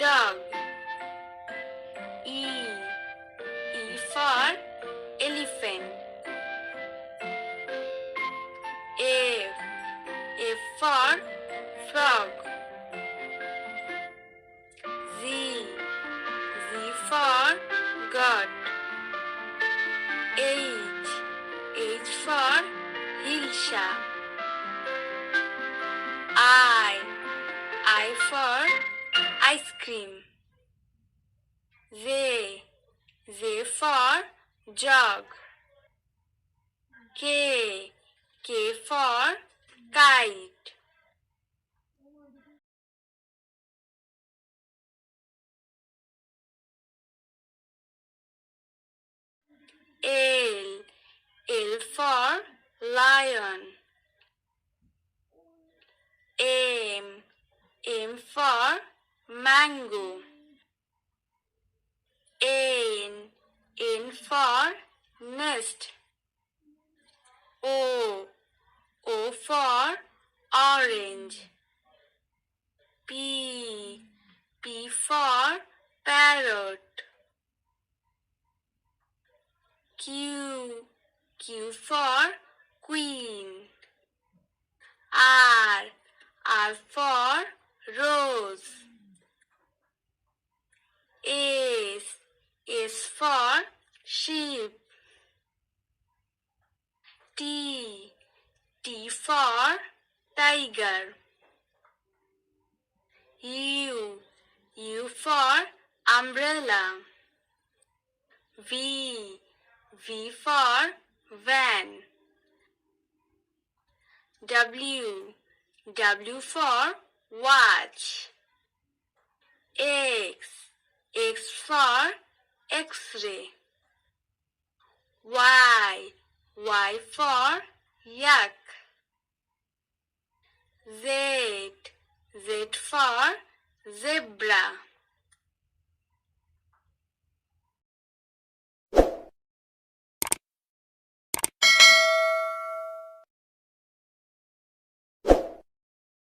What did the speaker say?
dog. E for elephant. F for frog. Z for goat. H for hilsa. I for ice cream. J for jug. K for kite. L for lion. M for mango. N for nest. O for orange. P for parrot. Q for queen. R for rose. S for sheep. T for tiger. U for umbrella. V for van. W for watch. X for X-ray. Y for yak. Z for zebra.